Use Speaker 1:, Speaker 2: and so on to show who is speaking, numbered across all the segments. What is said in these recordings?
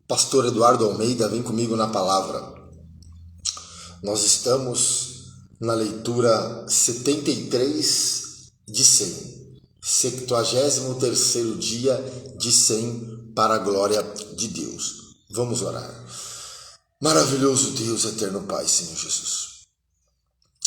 Speaker 1: Pastor Eduardo Almeida, vem comigo na palavra. Nós estamos na leitura 73 de 100, 73º dia de 100 para a glória de Deus. Vamos orar. Maravilhoso Deus, eterno Pai, Senhor Jesus.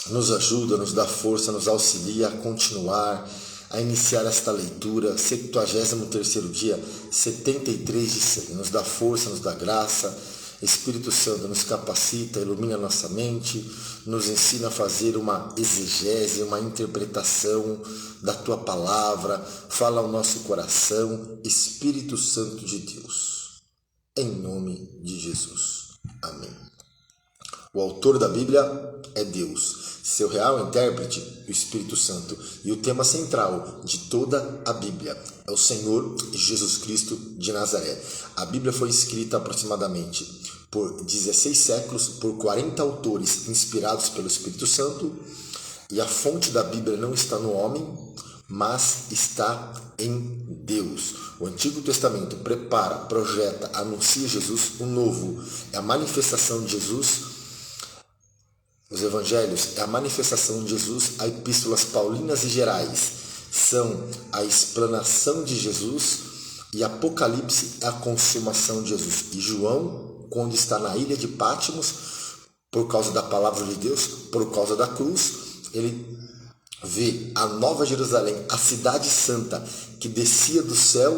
Speaker 1: Nos ajuda, nos dá força, nos auxilia a continuar, a iniciar esta leitura, 73º dia, 73 de 100. Nos dá força, nos dá graça. Espírito Santo nos capacita, ilumina nossa mente, nos ensina a fazer uma exegese, uma interpretação da Tua palavra. Fala ao nosso coração, Espírito Santo de Deus. Em nome de Jesus. Amém. O autor da Bíblia é Deus, seu real intérprete, o Espírito Santo, e o tema central de toda a Bíblia é o Senhor Jesus Cristo de Nazaré. A Bíblia foi escrita aproximadamente por 16 séculos, por 40 autores inspirados pelo Espírito Santo, e a fonte da Bíblia não está no homem, mas está em Deus. O Antigo Testamento prepara, projeta, anuncia Jesus. O Novo é a manifestação de Jesus. Os Evangelhos é a manifestação de Jesus. As epístolas paulinas e gerais são a explanação de Jesus. E Apocalipse é a consumação de Jesus. E João, quando está na ilha de Patmos, por causa da palavra de Deus, por causa da cruz, ele vê a Nova Jerusalém, a cidade santa, que descia do céu,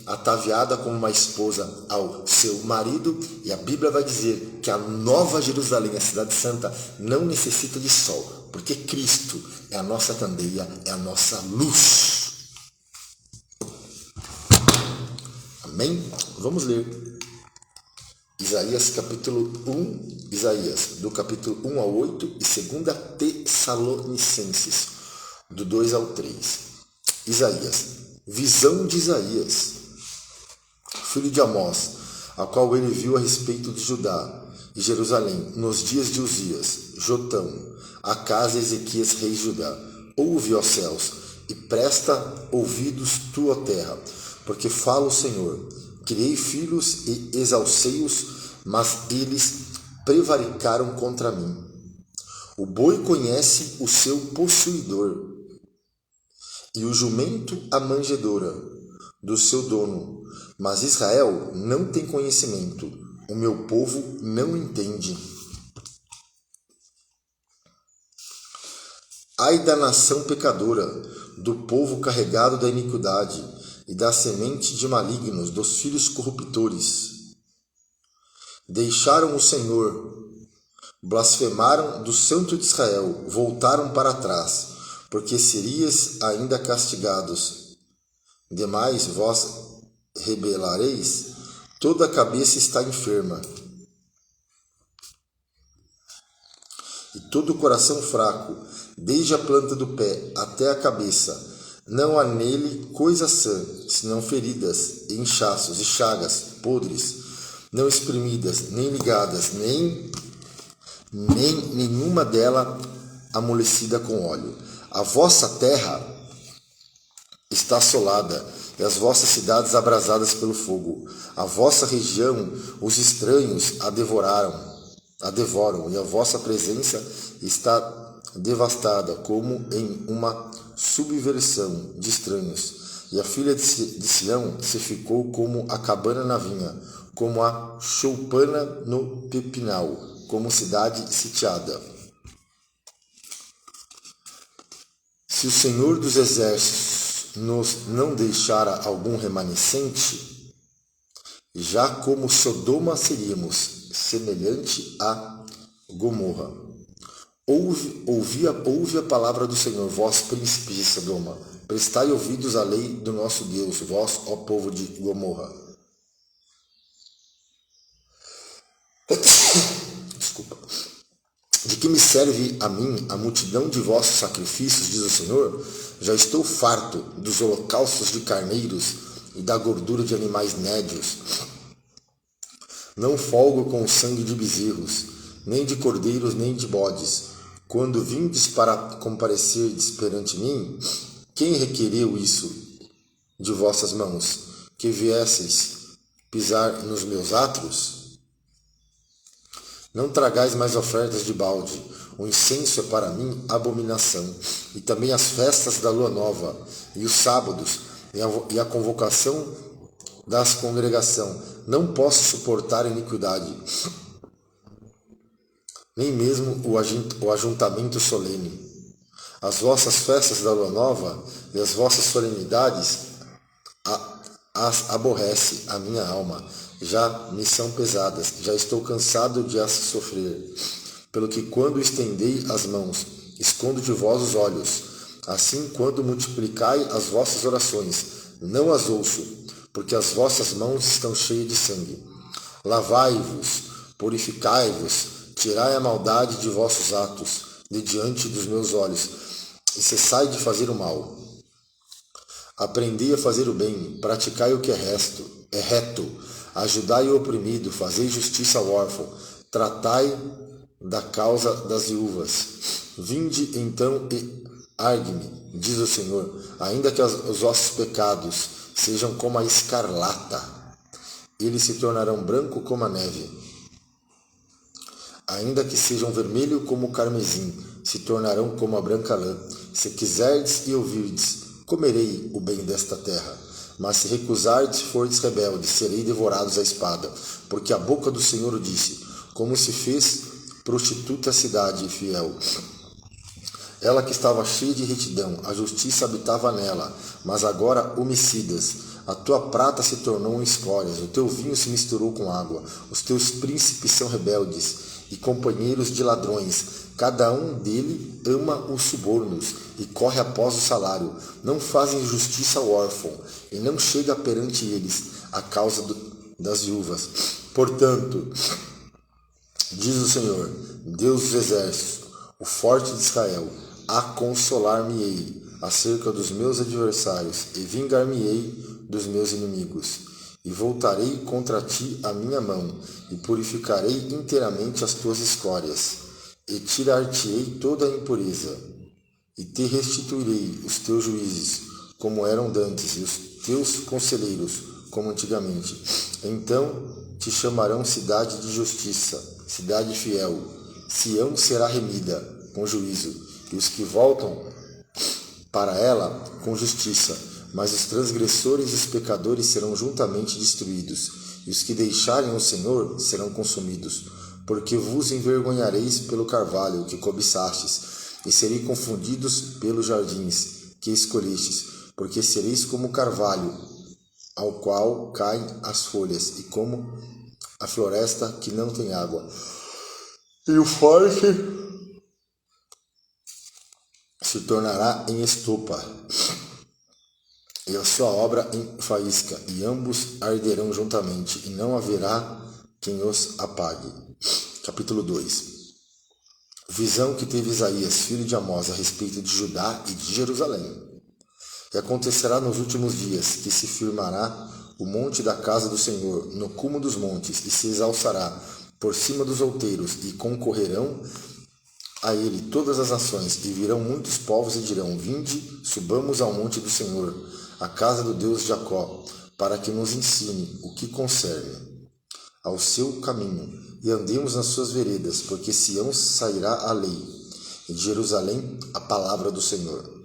Speaker 1: ataviada como uma esposa ao seu marido. E a Bíblia vai dizer que a Nova Jerusalém, a cidade santa, não necessita de sol, porque Cristo é a nossa candeia, é a nossa luz. Amém? Vamos ler Isaías capítulo 1, Isaías do capítulo 1 ao 8 e 2 Tessalonicenses, do 2 ao 3. Isaías, visão de Isaías, filho de Amós, a qual ele viu a respeito de Judá e Jerusalém, nos dias de Uzias, Jotão, Acás e Ezequias, rei de Judá. Ouve, ó céus, e presta ouvidos tu, ó terra, porque fala o Senhor. Criei filhos e exalcei-os, mas eles prevaricaram contra mim. O boi conhece o seu possuidor, e o jumento a manjedoura do seu dono. Mas Israel não tem conhecimento, o meu povo não entende. Ai da nação pecadora, do povo carregado da iniquidade, e da semente de malignos, dos filhos corruptores. Deixaram o Senhor, blasfemaram do Santo de Israel, voltaram para trás, porque seríeis ainda castigados. Demais vós rebelareis, toda a cabeça está enferma, e todo o coração fraco, desde a planta do pé até a cabeça. Não há nele coisa sã, senão feridas, inchaços e chagas podres, não exprimidas, nem ligadas, nem nenhuma dela amolecida com óleo. A vossa terra está assolada, e as vossas cidades abrasadas pelo fogo. A vossa região, os estranhos a devoram, e a vossa presença está devastada, como em uma subversão de estranhos. E a filha de Sião se ficou como a cabana na vinha, como a choupana no pepinal, como cidade sitiada. Se o Senhor dos Exércitos nos não deixara algum remanescente, já como Sodoma seríamos, semelhante a Gomorra. Ouve a palavra do Senhor, vós príncipes de Sodoma. Prestai ouvidos à lei do nosso Deus, vós, ó povo de Gomorra. Desculpa. De que me serve a mim a multidão de vossos sacrifícios, diz o Senhor? Já estou farto dos holocaustos de carneiros e da gordura de animais nédios. Não folgo com o sangue de bezerros, nem de cordeiros, nem de bodes. Quando vindes para comparecerdes perante mim, quem requereu isso de vossas mãos? Que viesseis pisar nos meus átrios? Não tragais mais ofertas de balde, o incenso é para mim abominação, e também as festas da lua nova, e os sábados, e a convocação das congregação. Não posso suportar iniquidade, nem mesmo o ajuntamento solene. As vossas festas da lua nova e as vossas solenidades as aborrece a minha alma, já me são pesadas, já estou cansado de as sofrer. Pelo que quando estendei as mãos, escondo de vós os olhos. Assim, quando multiplicai as vossas orações, não as ouço, porque as vossas mãos estão cheias de sangue. Lavai-vos, purificai-vos, tirai a maldade de vossos atos, de diante dos meus olhos, e cessai de fazer o mal. Aprendei a fazer o bem, praticai o que é reto, ajudai o oprimido, fazei justiça ao órfão, tratai da causa das viúvas. Vinde então e argue-me, diz o Senhor, ainda que os vossos pecados sejam como a escarlata, eles se tornarão branco como a neve. Ainda que sejam vermelho como o carmesim, se tornarão como a branca lã. Se quiserdes e ouvirdes, comerei o bem desta terra. Mas se recusardes e fordes rebeldes, serei devorados à espada. Porque a boca do Senhor disse, como se fez prostituta a cidade fiel. Ela que estava cheia de retidão, a justiça habitava nela, mas agora homicidas. A tua prata se tornou em escórias, o teu vinho se misturou com água, os teus príncipes são rebeldes e companheiros de ladrões. Cada um dele ama os subornos e corre após o salário. Não fazem justiça ao órfão e não chega perante eles a causa das viúvas. Portanto, diz o Senhor, Deus dos exércitos, o forte de Israel, a consolar-me-ei acerca dos meus adversários e vingar-me-ei dos meus inimigos. E voltarei contra ti a minha mão e purificarei inteiramente as tuas escórias e tirar-te-ei toda a impureza e te restituirei os teus juízes como eram dantes e os teus conselheiros como antigamente. Então te chamarão cidade de justiça, cidade fiel. Sião será remida com juízo, e os que voltam para ela com justiça. Mas os transgressores e os pecadores serão juntamente destruídos, e os que deixarem o Senhor serão consumidos. Porque vos envergonhareis pelo carvalho que cobiçastes, e sereis confundidos pelos jardins que escolhestes, porque sereis como o carvalho, ao qual caem as folhas, e como a floresta que não tem água. E o forte se tornará em estopa, e a sua obra em faísca, e ambos arderão juntamente, e não haverá quem os apague. Capítulo 2. Visão que teve Isaías, filho de Amós, a respeito de Judá e de Jerusalém. E acontecerá nos últimos dias que se firmará o monte da casa do Senhor no cume dos montes, e se exalçará por cima dos outeiros, e concorrerão a ele todas as nações, e virão muitos povos e dirão, vinde, subamos ao monte do Senhor, a casa do Deus de Jacó, para que nos ensine o que concerne ao seu caminho, e andemos nas suas veredas, porque Sião sairá a lei, e de Jerusalém a palavra do Senhor.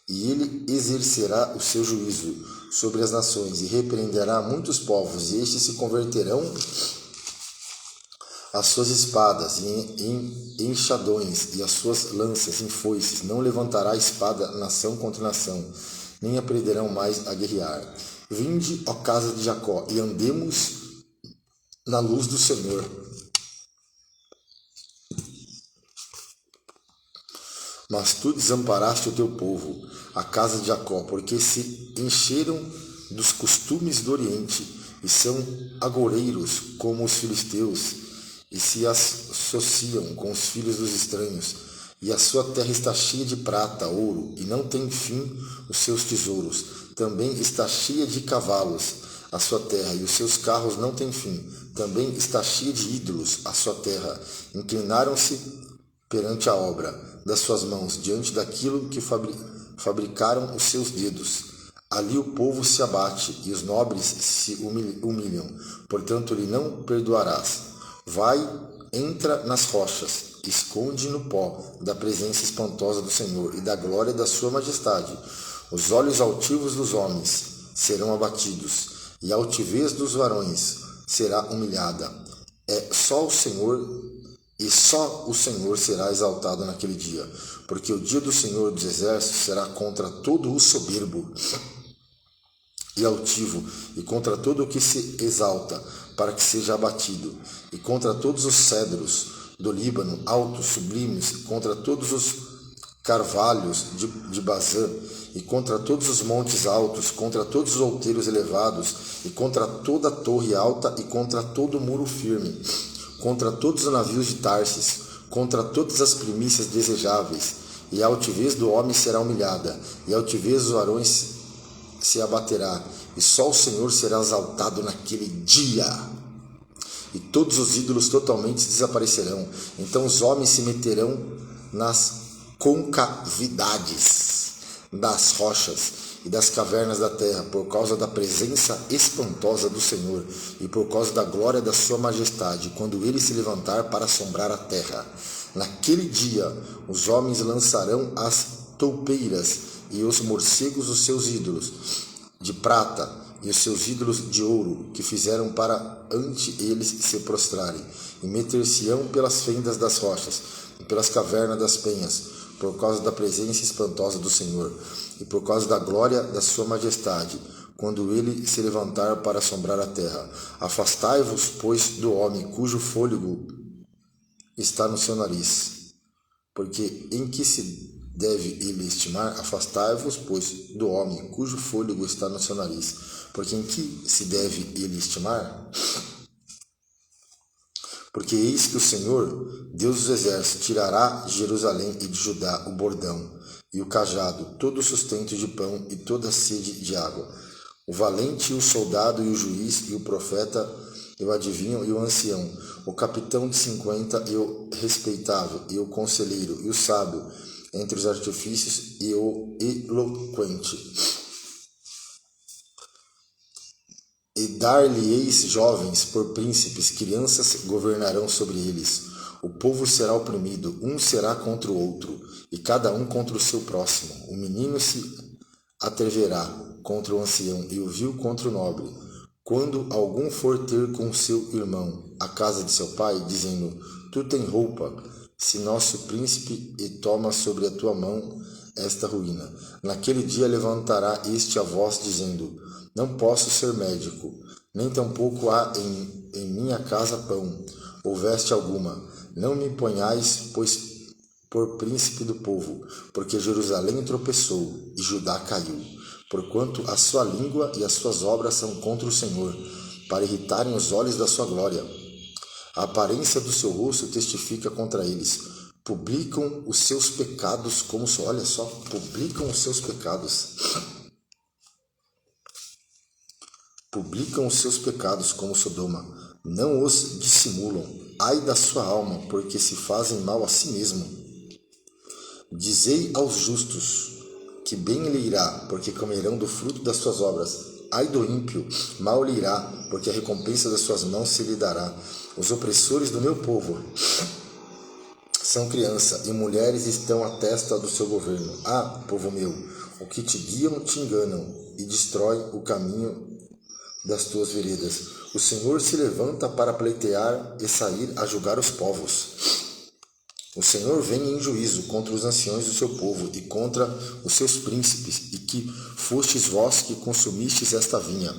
Speaker 1: E ele exercerá o seu juízo sobre as nações, e repreenderá muitos povos, e estes se converterão as suas espadas em enxadões, e as suas lanças em foices. Não levantará espada nação contra nação, nem aprenderão mais a guerrear. Vinde, ó casa de Jacó, e andemos na luz do Senhor. Mas tu desamparaste o teu povo, a casa de Jacó, porque se encheram dos costumes do Oriente, e são agoureiros como os filisteus, e se associam com os filhos dos estranhos, e a sua terra está cheia de prata, ouro, e não tem fim os seus tesouros. Também está cheia de cavalos a sua terra, e os seus carros não têm fim. Também está cheia de ídolos a sua terra. Inclinaram-se perante a obra das suas mãos, diante daquilo que fabricaram os seus dedos. Ali o povo se abate e os nobres se humilham, portanto lhe não perdoarás. Vai, entra nas rochas, esconde no pó da presença espantosa do Senhor e da glória da sua majestade. Os olhos altivos dos homens serão abatidos, e a altivez dos varões será humilhada. Só o Senhor será exaltado naquele dia, porque o dia do Senhor dos Exércitos será contra todo o soberbo e altivo, e contra todo o que se exalta, para que seja abatido, e contra todos os cedros do Líbano, altos, sublimes, contra todos os carvalhos de Bazã, e contra todos os montes altos, contra todos os outeiros elevados, e contra toda a torre alta, e contra todo o muro firme, contra todos os navios de Tarsis, contra todas as primícias desejáveis, e a altivez do homem será humilhada, e a altivez dos varões se abaterá, e só o Senhor será exaltado naquele dia, e todos os ídolos totalmente desaparecerão. Então os homens se meterão nas concavidades das rochas e das cavernas da terra, por causa da presença espantosa do Senhor e por causa da glória da sua majestade, quando ele se levantar para assombrar a terra. Naquele dia os homens lançarão as toupeiras e os morcegos os seus ídolos de prata e os seus ídolos de ouro, que fizeram para ante eles se prostrarem, e meter-se-ão pelas fendas das rochas e pelas cavernas das penhas, por causa da presença espantosa do Senhor e por causa da glória da sua majestade, quando ele se levantar para assombrar a terra. Afastai-vos, pois, do homem cujo fôlego está no seu nariz, porque em que se deve ele estimar? Afastai-vos, pois, do homem cujo fôlego está no seu nariz, porque em que se deve ele estimar? Porque eis que o Senhor, Deus dos exércitos, tirará de Jerusalém e de Judá o bordão e o cajado, todo o sustento de pão e toda a sede de água. O valente e o soldado e o juiz e o profeta e o adivinho e o ancião, o capitão de 50 e o respeitável e o conselheiro e o sábio entre os artifícios e o eloquente. E dar-lhe-eis jovens por príncipes, crianças governarão sobre eles. O povo será oprimido, um será contra o outro, e cada um contra o seu próximo. O menino se atreverá contra o ancião, e o vil contra o nobre. Quando algum for ter com seu irmão a casa de seu pai, dizendo: Tu tens roupa, se nosso príncipe, e toma sobre a tua mão esta ruína. Naquele dia levantará este a voz, dizendo: Não posso ser médico, nem tampouco há em minha casa pão, ou veste alguma. Não me ponhais, pois, por príncipe do povo, porque Jerusalém tropeçou e Judá caiu, porquanto a sua língua e as suas obras são contra o Senhor, para irritarem os olhos da sua glória. A aparência do seu rosto testifica contra eles. Publicam os seus pecados como... Olha só, publicam os seus pecados. Publicam os seus pecados como Sodoma. Não os dissimulam. Ai da sua alma, porque se fazem mal a si mesmo. Dizei aos justos que bem lhe irá, porque comerão do fruto das suas obras. Ai do ímpio, mal lhe irá, porque a recompensa das suas mãos se lhe dará. Os opressores do meu povo são criança, e mulheres estão à testa do seu governo. Ah, povo meu, o que te guiam te enganam, e destroem o caminho das tuas veredas. O Senhor se levanta para pleitear e sair a julgar os povos. O Senhor vem em juízo contra os anciões do seu povo e contra os seus príncipes, e que fostes vós que consumistes esta vinha.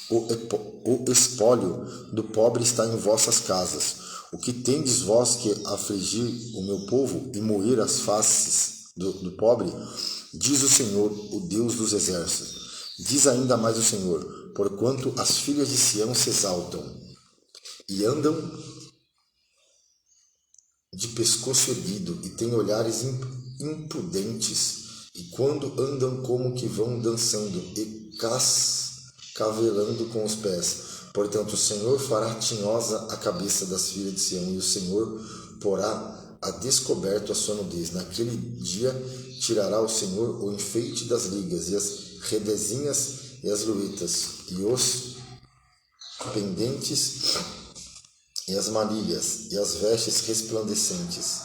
Speaker 1: O espólio do pobre está em vossas casas. O que tendes vós que afligir o meu povo e moer as faces do pobre? Diz o Senhor, o Deus dos exércitos. Diz ainda mais o Senhor: porquanto as filhas de Sião se exaltam e andam de pescoço erguido e têm olhares impudentes, e quando andam como que vão dançando e cascavelando com os pés. Portanto, o Senhor fará tinhosa a cabeça das filhas de Sião, e o Senhor porá a descoberto a sua nudez. Naquele dia tirará o Senhor o enfeite das ligas e as redezinhas e as luetas, e os pendentes e as manilhas, e as vestes resplandecentes,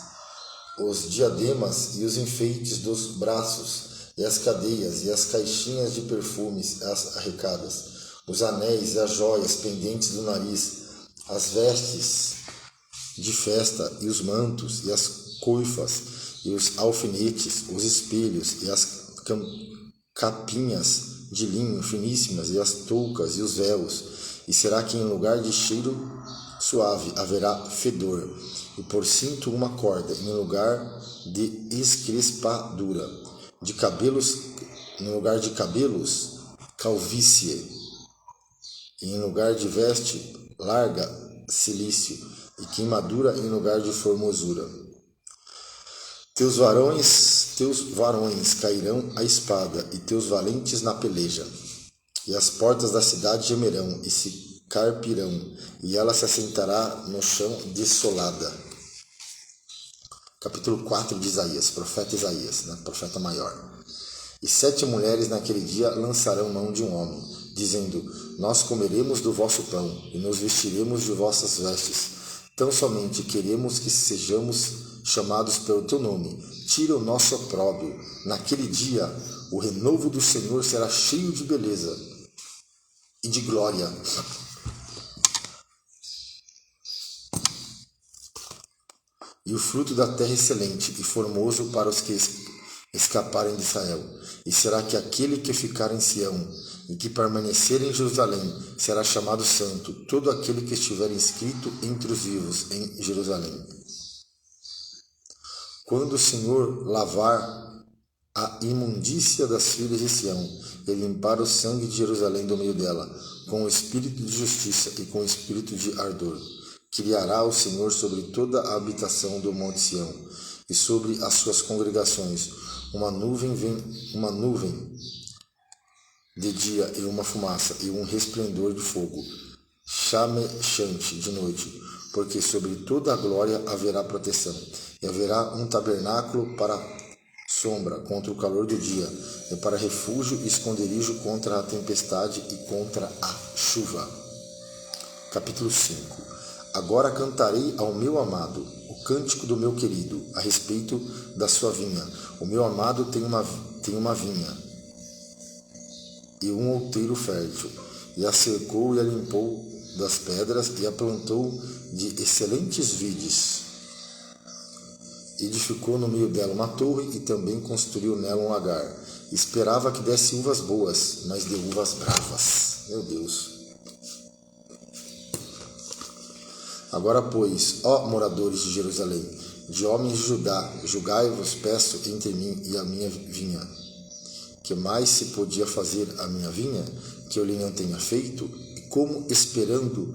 Speaker 1: os diademas e os enfeites dos braços, e as cadeias, e as caixinhas de perfumes as arrecadas, os anéis e as joias pendentes do nariz, as vestes de festa, e os mantos, e as coifas, e os alfinetes, os espelhos, e as capinhas de linho finíssimas, e as toucas, e os véus. E será que em lugar de cheiro suave haverá fedor, e por cinto uma corda, em lugar de escrespadura, de cabelos, em lugar de cabelos, calvície, e em lugar de veste larga, cilício, e queimadura em lugar de formosura. Teus varões cairão à espada, e teus valentes na peleja. E as portas da cidade gemerão, e se carpirão, e ela se assentará no chão desolada. Capítulo 4 de Isaías, profeta Isaías, profeta maior. E 7 mulheres naquele dia lançarão mão de um homem, dizendo: Nós comeremos do vosso pão, e nos vestiremos de vossas vestes. Tão somente queremos que sejamos chamados pelo teu nome. Tira o nosso opróbrio. Naquele dia, o renovo do Senhor será cheio de beleza e de glória. E o fruto da terra excelente e formoso para os que escaparem de Israel. E será que aquele que ficar em Sião e que permanecer em Jerusalém será chamado santo, todo aquele que estiver inscrito entre os vivos em Jerusalém. Quando o Senhor lavar a imundícia das filhas de Sião e limpar o sangue de Jerusalém do meio dela, com o espírito de justiça e com o espírito de ardor, criará o Senhor sobre toda a habitação do monte Sião e sobre as suas congregações uma nuvem de dia e uma fumaça e um resplendor de fogo, chamechante de noite, porque sobre toda a glória haverá proteção, e haverá um tabernáculo para sombra contra o calor do dia, e para refúgio e esconderijo contra a tempestade e contra a chuva. Capítulo 5. Agora cantarei ao meu amado o cântico do meu querido a respeito da sua vinha. O meu amado tem uma vinha e um outeiro fértil, e a cercou e a limpou das pedras, e a plantou de excelentes vides. Edificou no meio dela uma torre, e também construiu nela um lagar. Esperava que desse uvas boas, mas deu uvas bravas. Meu Deus. Agora, pois, ó moradores de Jerusalém, de homens de Judá, julgai-vos, peço, entre mim e a minha vinha. Que mais se podia fazer a minha vinha, que eu lhe não tenha feito? E como, esperando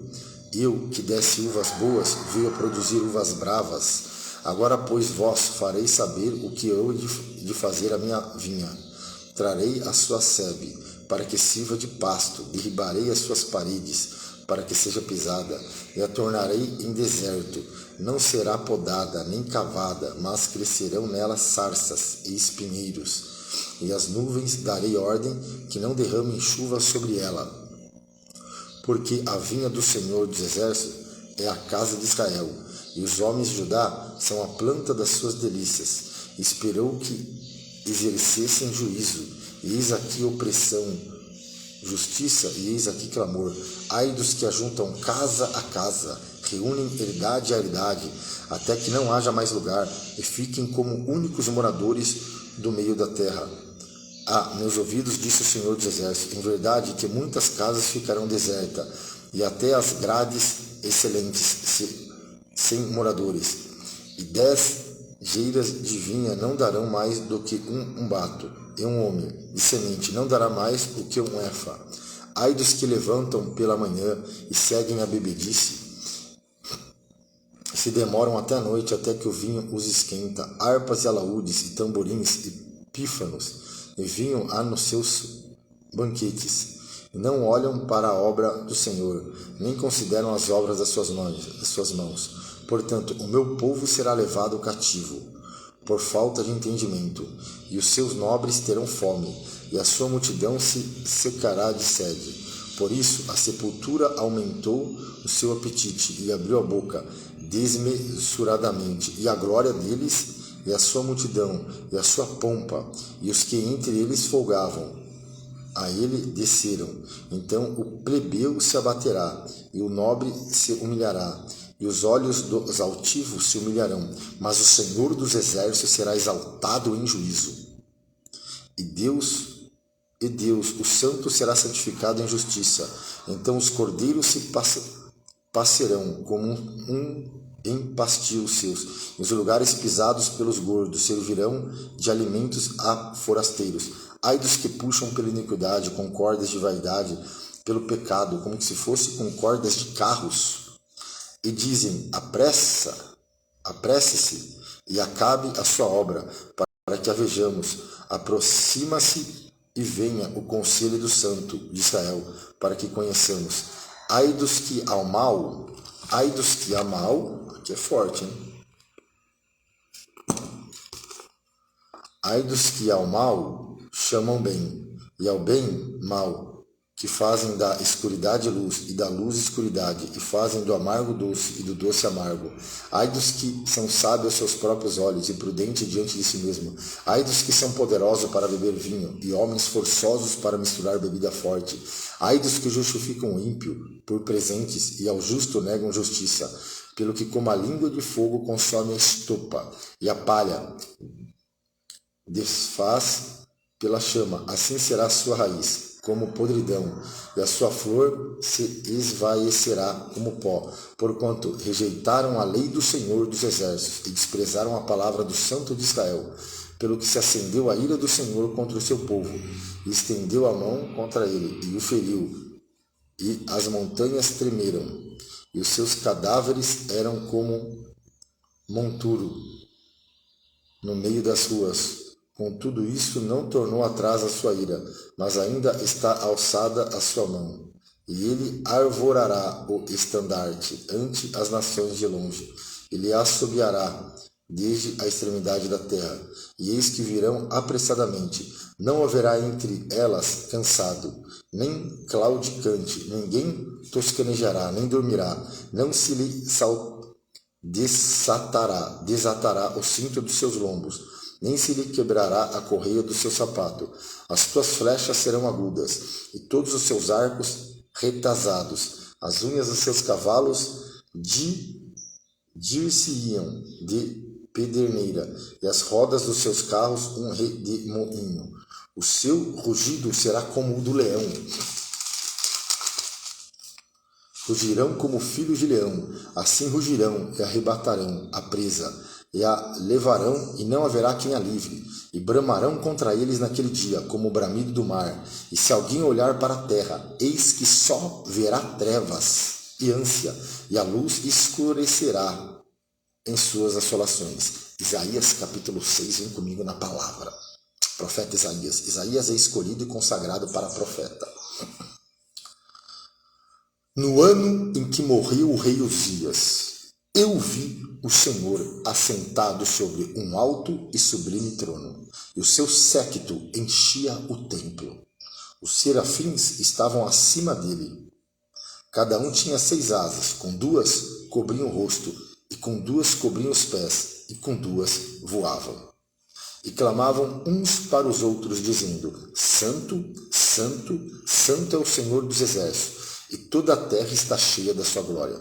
Speaker 1: eu que desse uvas boas, veio a produzir uvas bravas? Agora, pois, vós fareis saber o que eu hei de fazer a minha vinha. Trarei a sua sebe, para que sirva de pasto, derribarei as suas paredes, para que seja pisada, e a tornarei em deserto. Não será podada, nem cavada, mas crescerão nela sarças e espinheiros. E as nuvens darei ordem que não derramem chuva sobre ela. Porque a vinha do Senhor dos Exércitos é a casa de Israel, e os homens de Judá são a planta das suas delícias. Esperou que exercessem juízo, e eis aqui opressão, justiça, e eis aqui clamor. Ai dos que ajuntam casa a casa, reúnem herdade a herdade, até que não haja mais lugar, e fiquem como únicos moradores do meio da terra. Ah, meus ouvidos, disse o Senhor dos Exércitos, em verdade que muitas casas ficarão desertas, e até as grades excelentes sem moradores, e 10 geiras de vinha não darão mais do que um bato, e um homem de semente não dará mais do que um efa. Ai dos que levantam pela manhã e seguem a bebedice, se demoram até a noite, até que o vinho os esquenta, harpas e alaúdes e tamborins e pífanos, e vinho há nos seus banquetes, e não olham para a obra do Senhor, nem consideram as obras das suas mãos. Portanto, o meu povo será levado cativo, por falta de entendimento, e os seus nobres terão fome. e a sua multidão se secará de sede. Por isso a sepultura aumentou o seu apetite e abriu a boca desmesuradamente, e a glória deles, e a sua multidão, e a sua pompa, e os que entre eles folgavam, a ele desceram. Então o plebeu se abaterá, e o nobre se humilhará, e os olhos dos altivos se humilharão, mas o Senhor dos exércitos será exaltado em juízo. E Deus, o santo, será santificado em justiça. Então os cordeiros se passearão como em pastios seus, e os lugares pisados pelos gordos servirão de alimentos a forasteiros. Ai dos que puxam pela iniquidade, com cordas de vaidade, pelo pecado, como que se fosse com cordas de carros, e dizem: apresse-se e acabe a sua obra, para que a vejamos. Aproxima-se e venha o conselho do Santo de Israel, para que conheçamos. Ai dos que ao mal, aqui é forte, hein? Ai dos que ao mal chamam bem, e ao bem mal, que fazem da escuridade luz, e da luz escuridade, e fazem do amargo doce, e do doce amargo. Ai dos que são sábios aos seus próprios olhos, e prudentes diante de si mesmo. Ai dos que são poderosos para beber vinho, e homens forçosos para misturar bebida forte. Ai dos que justificam o ímpio por presentes, e ao justo negam justiça, pelo que como a língua de fogo consome a estopa, e a palha desfaz pela chama, assim será a sua raiz, como podridão, e a sua flor se esvaecerá como pó, porquanto rejeitaram a lei do Senhor dos exércitos, e desprezaram a palavra do Santo de Israel, pelo que se acendeu a ira do Senhor contra o seu povo, e estendeu a mão contra ele, e o feriu, e as montanhas tremeram, e os seus cadáveres eram como monturo no meio das ruas. Com tudo isso, não tornou atrás a sua ira, mas ainda está alçada a sua mão. E ele arvorará o estandarte ante as nações de longe. Ele assobiará desde a extremidade da terra. E eis que virão apressadamente. Não haverá entre elas cansado, nem claudicante. Ninguém tosquenejará, nem dormirá. Não se lhe desatará o cinto dos seus lombos, nem se lhe quebrará a correia do seu sapato. As tuas flechas serão agudas, e todos os seus arcos retazados. As unhas dos seus cavalos dir-se-iam de pederneira, e as rodas dos seus carros um redemoinho. O seu rugido será como o do leão. Rugirão como filhos de leão, assim rugirão e arrebatarão a presa, e a levarão, e não haverá quem a livre, e bramarão contra eles naquele dia, como o bramido do mar. E se alguém olhar para a terra, eis que só verá trevas e ânsia, e a luz escurecerá em suas assolações. Isaías capítulo 6, vem comigo na palavra. Profeta Isaías. Isaías é escolhido e consagrado para profeta. No ano em que morreu o rei Uzias, eu vi o Senhor assentado sobre um alto e sublime trono, e o seu séquito enchia o templo. Os serafins estavam acima dele. Cada um tinha 6 asas, com 2 cobriam o rosto, e com 2 cobriam os pés, e com 2 voavam. E clamavam uns para os outros, dizendo: Santo, Santo, Santo é o Senhor dos exércitos, e toda a terra está cheia da sua glória.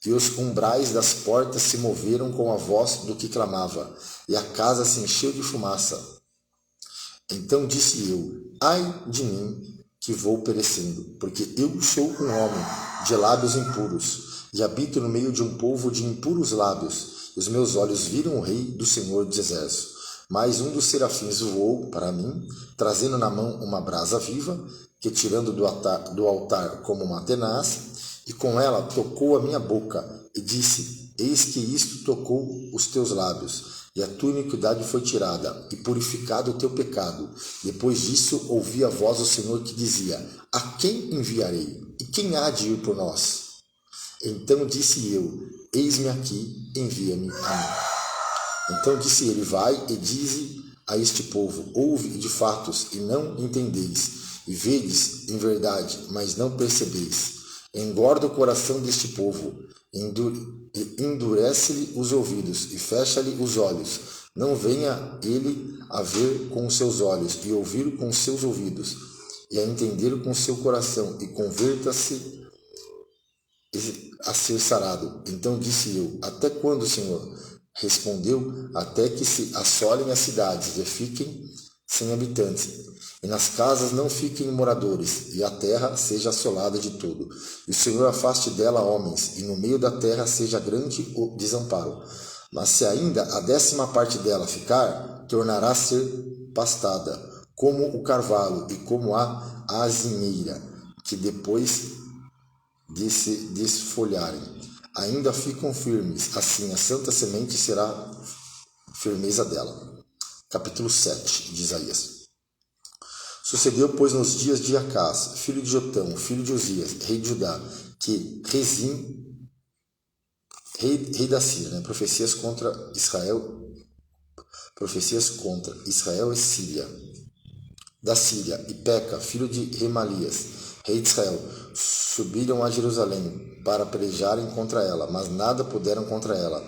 Speaker 1: E os umbrais das portas se moveram com a voz do que clamava, e a casa se encheu de fumaça. Então disse eu: ai de mim, que vou perecendo, porque eu sou um homem de lábios impuros, e habito no meio de um povo de impuros lábios. Os meus olhos viram o rei do Senhor dos exércitos. Mas um dos serafins voou para mim, trazendo na mão uma brasa viva, que tirando do altar como uma tenaz, e com ela tocou a minha boca, e disse: eis que isto tocou os teus lábios, e a tua iniquidade foi tirada, e purificado o teu pecado. Depois disso ouvi a voz do Senhor que dizia: a quem enviarei? E quem há de ir por nós? Então disse eu: eis-me aqui, envia-me a mim. Então disse ele: vai e dize a este povo: ouve de fatos, e não entendeis, e vedes em verdade, mas não percebeis. Engorda o coração deste povo, endurece-lhe os ouvidos, e fecha-lhe os olhos. Não venha ele a ver com os seus olhos, e ouvir com os seus ouvidos, e a entender com o seu coração, e converta-se a ser sarado. Então disse eu: até quando, Senhor? Respondeu: até que se assolem as cidades e fiquem sem habitantes, e nas casas não fiquem moradores, e a terra seja assolada de todo. E o Senhor afaste dela homens, e no meio da terra seja grande o desamparo. Mas se ainda a 10ª parte dela ficar, tornará a ser pastada, como o carvalho e como a azinheira, que depois de se desfolharem, ainda ficam firmes. Assim a santa semente será firmeza dela. Capítulo 7 de Isaías. Sucedeu, pois, nos dias de Acás, filho de Jotão, filho de Uzias, rei de Judá, que Rezim, rei da Síria, profecias contra Israel e Síria, da Síria, e Peca, filho de Remalias, rei de Israel, subiram a Jerusalém para pelejarem contra ela, mas nada puderam contra ela.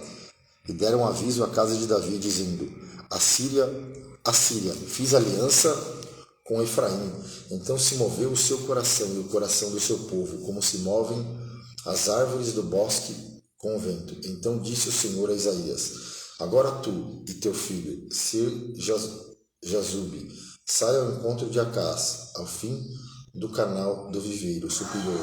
Speaker 1: E deram aviso à casa de Davi, dizendo: Assíria, fiz aliança com Efraim. Então se moveu o seu coração e o coração do seu povo, como se movem as árvores do bosque com o vento. Então disse o Senhor a Isaías: agora tu e teu filho, Jazube, saia ao encontro de Acás, ao fim do canal do viveiro superior,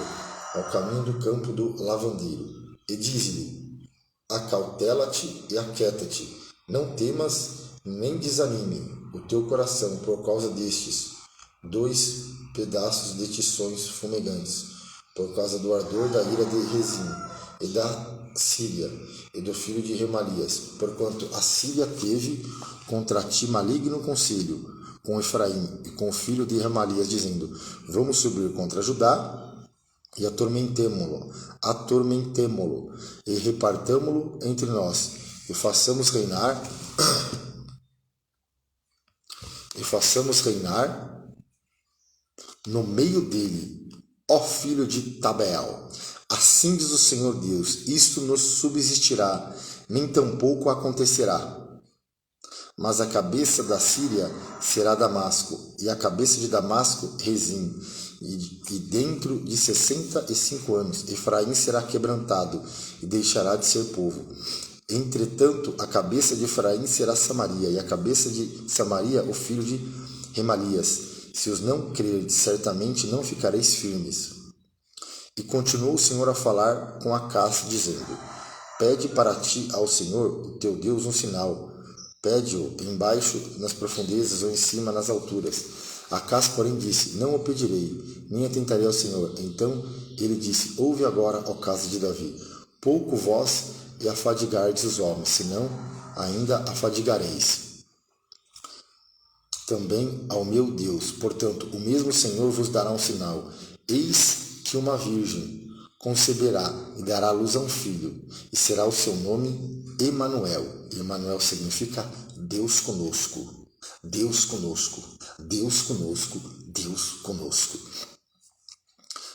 Speaker 1: ao caminho do campo do lavandeiro, e diz-lhe: acautela-te e aquieta-te, não temas nem desanime o teu coração por causa destes 2 pedaços de tições fumegantes, por causa do ardor da ira de Rezim e da Síria e do filho de Remalias, porquanto a Síria teve contra ti maligno conselho com Efraim e com o filho de Remalias, dizendo: vamos subir contra Judá e atormentemo-lo, e repartamo-lo entre nós, e façamos reinar no meio dele, ó filho de Tabeel. Assim diz o Senhor Deus: isto nos subsistirá, nem tampouco acontecerá. Mas a cabeça da Síria será Damasco, e a cabeça de Damasco, Rezim. E dentro de 65 anos, Efraim será quebrantado, e deixará de ser povo. Entretanto, a cabeça de Efraim será Samaria, e a cabeça de Samaria, o filho de Remalias. Se os não crerdes, certamente não ficareis firmes. E continuou o Senhor a falar com Acás, dizendo: pede para ti ao Senhor, o teu Deus, um sinal. Pede-o embaixo nas profundezas ou em cima nas alturas. Acás, porém, disse: não o pedirei, nem atentarei ao Senhor. Então ele disse: ouve agora, ó casa de Davi, pouco vós e afadigardes os homens, senão ainda afadigareis também ao meu Deus. Portanto, o mesmo Senhor vos dará um sinal: eis que uma virgem conceberá e dará à luz a um filho, e será o seu nome Emanuel. Emanuel significa Deus conosco. Deus conosco, Deus conosco, Deus conosco.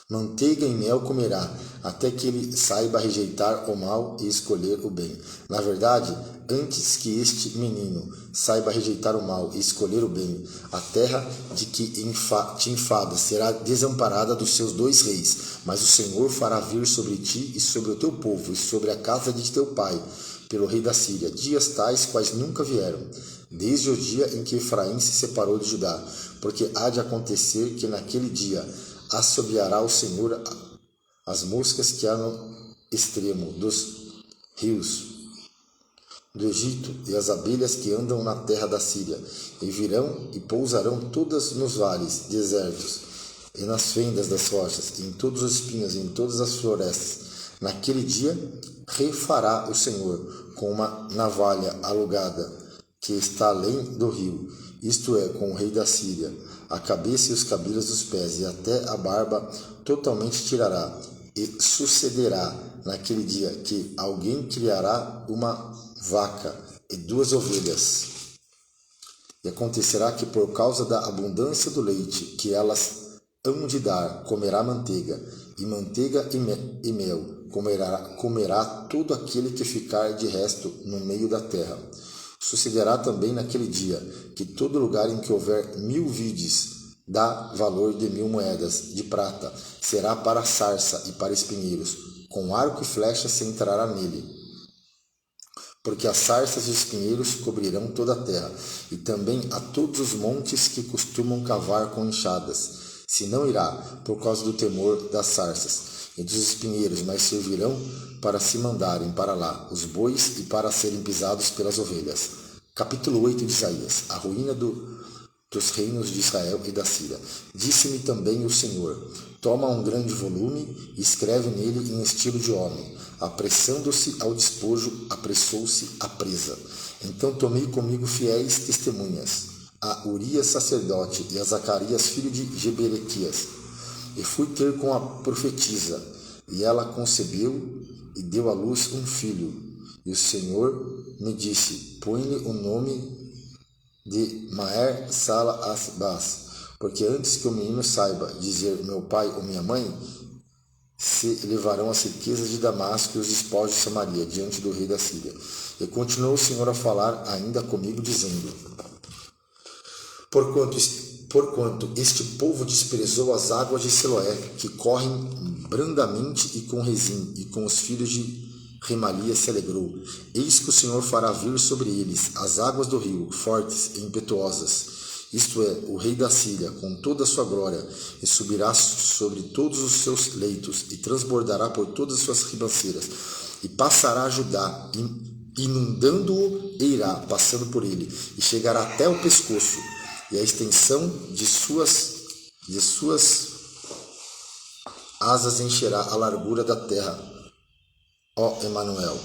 Speaker 1: Manteiga e mel comerá, até que ele saiba rejeitar o mal e escolher o bem. Na verdade, antes que este menino saiba rejeitar o mal e escolher o bem, a terra de que te enfada será desamparada dos seus 2 reis. Mas o Senhor fará vir sobre ti e sobre o teu povo e sobre a casa de teu pai, pelo rei da Síria, dias tais quais nunca vieram, desde o dia em que Efraim se separou de Judá. Porque há de acontecer que naquele dia assobiará o Senhor as moscas que há no extremo dos rios do Egito e as abelhas que andam na terra da Síria, e virão e pousarão todas nos vales desertos e nas fendas das rochas, e em todos os espinhos e em todas as florestas. Naquele dia refará o Senhor com uma navalha alugada que está além do rio, isto é, com o rei da Síria, a cabeça e os cabelos dos pés, e até a barba totalmente tirará. E sucederá naquele dia que alguém criará uma vaca e 2 ovelhas, E acontecerá que por causa da abundância do leite que elas hão de dar, comerá manteiga e mel, comerá todo aquele que ficar de resto no meio da terra. Sucederá também naquele dia que todo lugar em que houver 1000 vides, dá valor de 1000 moedas de prata, será para a sarça e para espinheiros, com arco e flecha se entrará nele. Porque as sarças e os espinheiros cobrirão toda a terra, e também a todos os montes que costumam cavar com enxadas. Se não irá, por causa do temor das sarças e dos espinheiros, mas servirão para se mandarem para lá os bois e para serem pisados pelas ovelhas. Capítulo 8 de Isaías. A ruína dos reinos de Israel e da Síria. Disse-me também o Senhor: toma um grande volume e escreve nele em estilo de homem. Apressando-se ao despojo, apressou-se a presa. Então tomei comigo fiéis testemunhas, a Urias sacerdote e a Zacarias filho de Jeberequias, e fui ter com a profetisa, e ela concebeu e deu à luz um filho. E o Senhor me disse: põe-lhe o nome de Maher Sala Asbaz, porque antes que o menino saiba dizer meu pai ou minha mãe, se levarão as riquezas de Damasco e os despojos de Samaria diante do rei da Síria. E continuou o Senhor a falar ainda comigo, dizendo: Porquanto este povo desprezou as águas de Siloé, que correm brandamente e com Rezim, e com os filhos de Remalia se alegrou. Eis que o Senhor fará vir sobre eles as águas do rio, fortes e impetuosas, isto é, o rei da Síria, com toda a sua glória, e subirá sobre todos os seus leitos, e transbordará por todas as suas ribanceiras, e passará a Judá, inundando-o, e irá, passando por ele, e chegará até o pescoço, e a extensão de suas asas encherá a largura da terra. Ó Emanuel,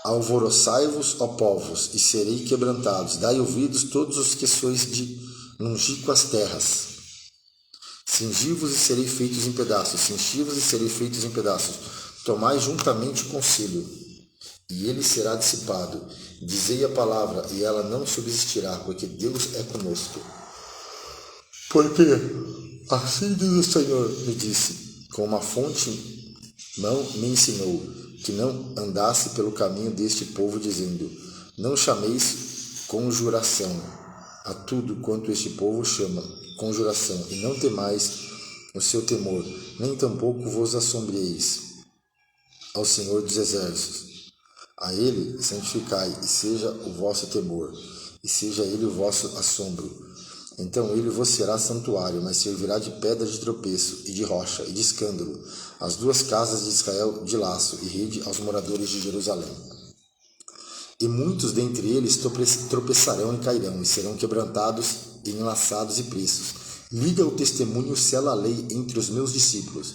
Speaker 1: alvoroçai-vos, ó povos, e serei quebrantados. Dai ouvidos todos os que sois de longínquas terras. Cingi-vos e serei feitos em pedaços, cingi-vos e serei feitos em pedaços. Tomai juntamente conselho, e ele será dissipado. Dizei a palavra, e ela não subsistirá, porque Deus é conosco. Porque assim diz o Senhor, me disse, com uma fonte não me ensinou, que não andasse pelo caminho deste povo, dizendo: não chameis conjuração a tudo quanto este povo chama conjuração, e não temais o seu temor, nem tampouco vos assombreis ao Senhor dos Exércitos. A ele santificai, e seja o vosso temor, e seja ele o vosso assombro. Então ele vos será santuário, mas servirá de pedra de tropeço, e de rocha, e de escândalo, as duas casas de Israel de laço, e rede aos moradores de Jerusalém. E muitos dentre eles tropeçarão e cairão, e serão quebrantados, e enlaçados e presos. Liga o testemunho, sela a lei entre os meus discípulos.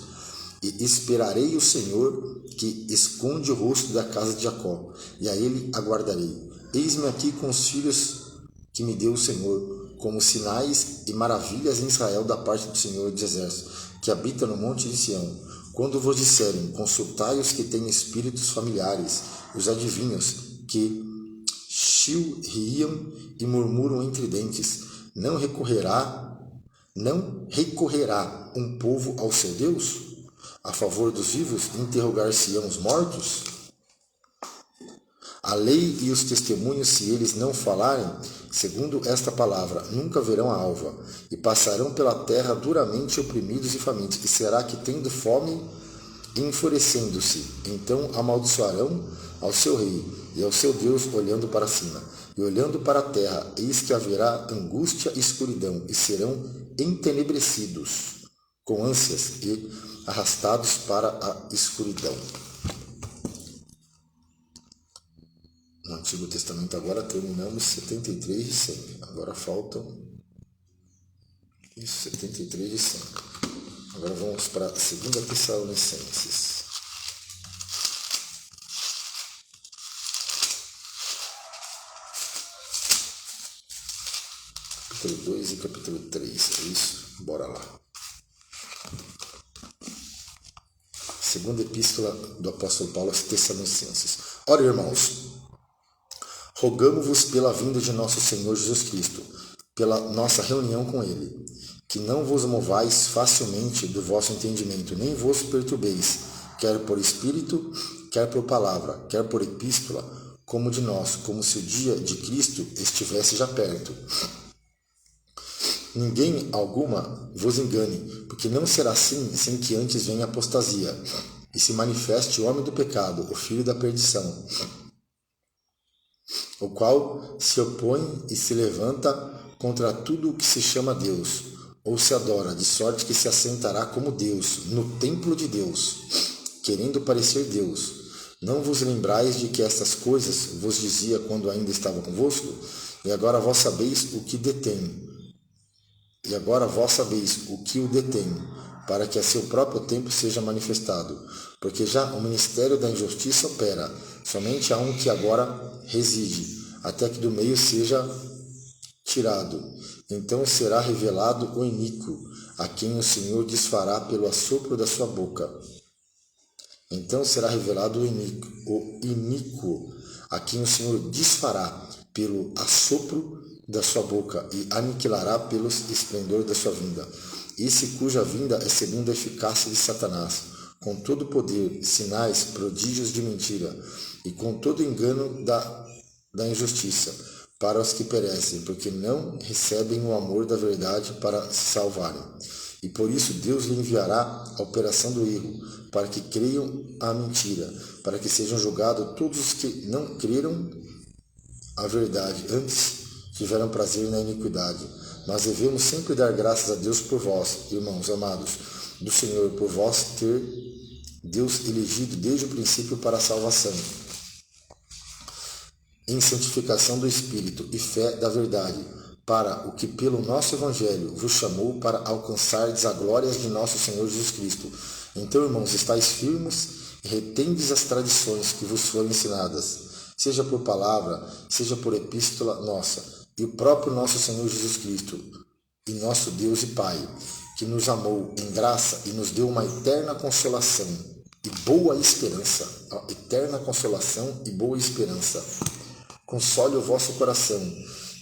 Speaker 1: E esperarei o Senhor, que esconde o rosto da casa de Jacó, e a ele aguardarei. Eis-me aqui com os filhos que me deu o Senhor, como sinais e maravilhas em Israel da parte do Senhor dos Exércitos, que habita no monte de Sião. Quando vos disserem: consultai os que têm espíritos familiares, os adivinhos, que chilriam e murmuram entre dentes, não recorrerá um povo ao seu Deus? A favor dos vivos, interrogar-se-ão os mortos? A lei e os testemunhos, se eles não falarem, segundo esta palavra, nunca verão a alva, e passarão pela terra duramente oprimidos e famintos. E será que, tendo fome, enfurecendo-se, então amaldiçoarão ao seu rei e ao seu Deus, olhando para cima. E olhando para a terra, eis que haverá angústia e escuridão, e serão entenebrecidos com ânsias e arrastados para a escuridão. No Antigo Testamento agora terminamos 73 de 100. Agora faltam 73 de 100. Agora vamos para a 2 Tessalonicenses. Capítulo 2 e capítulo 3, é isso? Bora lá. Segunda epístola do apóstolo Paulo aos Tessalonicenses. Ora, irmãos, Rogamo-vos pela vinda de nosso Senhor Jesus Cristo, pela nossa reunião com Ele, que não vos movais facilmente do vosso entendimento, nem vos perturbeis, quer por espírito, quer por palavra, quer por epístola, como de nós, como se o dia de Cristo estivesse já perto. Ninguém alguma vos engane, porque não será assim sem que antes venha a apostasia, e se manifeste o homem do pecado, o filho da perdição, o qual se opõe e se levanta contra tudo o que se chama Deus, ou se adora, de sorte que se assentará como Deus, no templo de Deus, querendo parecer Deus. Não vos lembrais de que estas coisas vos dizia quando ainda estava convosco? E agora vós sabeis o que o detém, para que a seu próprio tempo seja manifestado. Porque já o ministério da injustiça opera, somente há um que agora reside, até que do meio seja tirado. Então será revelado o iníquo, a quem o Senhor desfará pelo assopro da sua boca. Então será revelado o iníquo, a quem o Senhor desfará pelo assopro da sua boca e aniquilará pelo esplendor da sua vinda. Esse cuja vinda é segundo a eficácia de Satanás, com todo poder, sinais, prodígios de mentira, e com todo engano da injustiça, para os que perecem, porque não recebem o amor da verdade para se salvarem. E por isso Deus lhe enviará a operação do erro, para que creiam a mentira, para que sejam julgados todos os que não creram a verdade, antes tiveram prazer na iniquidade. Mas devemos sempre dar graças a Deus por vós, irmãos amados do Senhor, por vós ter Deus elegido desde o princípio para a salvação, em santificação do Espírito e fé da verdade, para o que pelo nosso Evangelho vos chamou para alcançardes a glória de nosso Senhor Jesus Cristo. Então, irmãos, estáis firmes e retendes as tradições que vos foram ensinadas, seja por palavra, seja por epístola nossa, e o próprio nosso Senhor Jesus Cristo, e nosso Deus e Pai, que nos amou em graça e nos deu uma eterna consolação e boa esperança. Eterna consolação e boa esperança. Console o vosso coração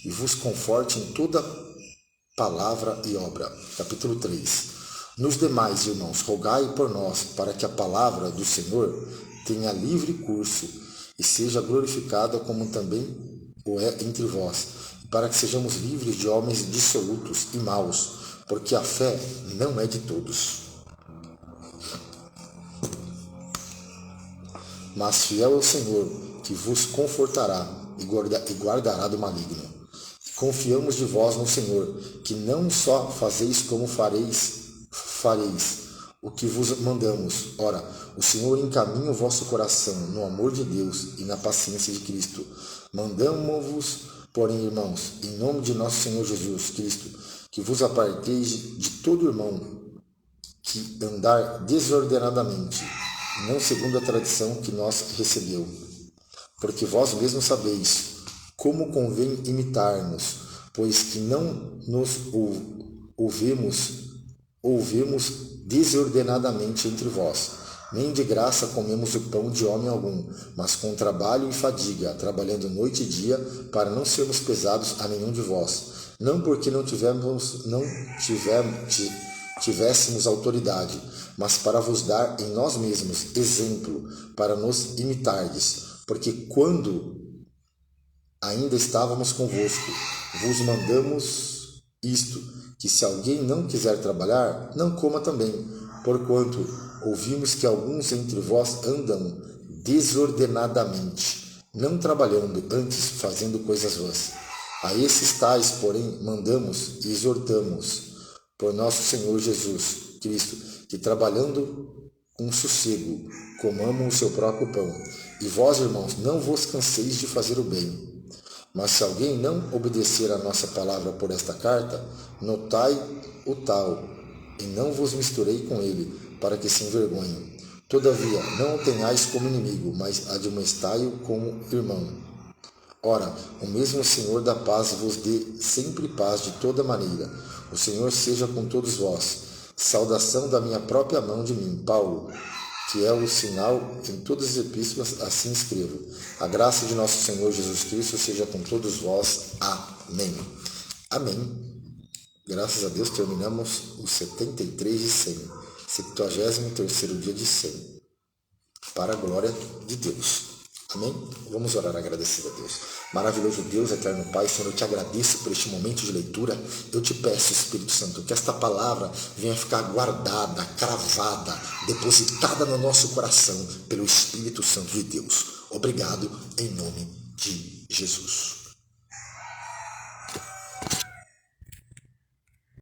Speaker 1: e vos conforte em toda palavra e obra. Capítulo 3. Nos demais, irmãos, rogai por nós, para que a palavra do Senhor tenha livre curso e seja glorificada como também o é entre vós, para que sejamos livres de homens dissolutos e maus, porque a fé não é de todos. Mas fiel é o Senhor, que vos confortará e guardará do maligno. Confiamos de vós no Senhor, que não só fazeis como fareis o que vos mandamos. Ora, o Senhor encaminha o vosso coração no amor de Deus e na paciência de Cristo. Mandamo-vos, porém, irmãos, em nome de nosso Senhor Jesus Cristo, que vos aparteis de todo irmão que andar desordenadamente, não segundo a tradição que nós recebeu. Porque vós mesmos sabeis como convém imitar-nos, pois que não nos ouvemos desordenadamente entre vós, nem de graça comemos o pão de homem algum, mas com trabalho e fadiga, trabalhando noite e dia, para não sermos pesados a nenhum de vós, não porque não tivéssemos autoridade, mas para vos dar em nós mesmos exemplo, para nos imitardes, porque quando ainda estávamos convosco, vos mandamos isto, que se alguém não quiser trabalhar, não coma também, porquanto ouvimos que alguns entre vós andam desordenadamente, não trabalhando, antes fazendo coisas vãs. A esses tais, porém, mandamos e exortamos, por nosso Senhor Jesus Cristo, que trabalhando com sossego, comamos o seu próprio pão. E vós, irmãos, não vos canseis de fazer o bem. Mas se alguém não obedecer a nossa palavra por esta carta, notai o tal, e não vos misturei com ele, para que se envergonhe. Todavia, não o tenhais como inimigo, mas admoestai-o como irmão. Ora, o mesmo Senhor da paz vos dê sempre paz de toda maneira. O Senhor seja com todos vós. Saudação da minha própria mão de mim, Paulo, que é o sinal que em todas as epístolas assim escrevo. A graça de nosso Senhor Jesus Cristo seja com todos vós. Amém. Amém. Graças a Deus terminamos o 73 de 100, 73º dia de 100, para a glória de Deus. Amém? Vamos orar agradecido a Deus. Maravilhoso Deus, eterno Pai, Senhor, eu te agradeço por este momento de leitura. Eu te peço, Espírito Santo, que esta palavra venha ficar guardada, cravada, depositada no nosso coração pelo Espírito Santo de Deus. Obrigado em nome de Jesus.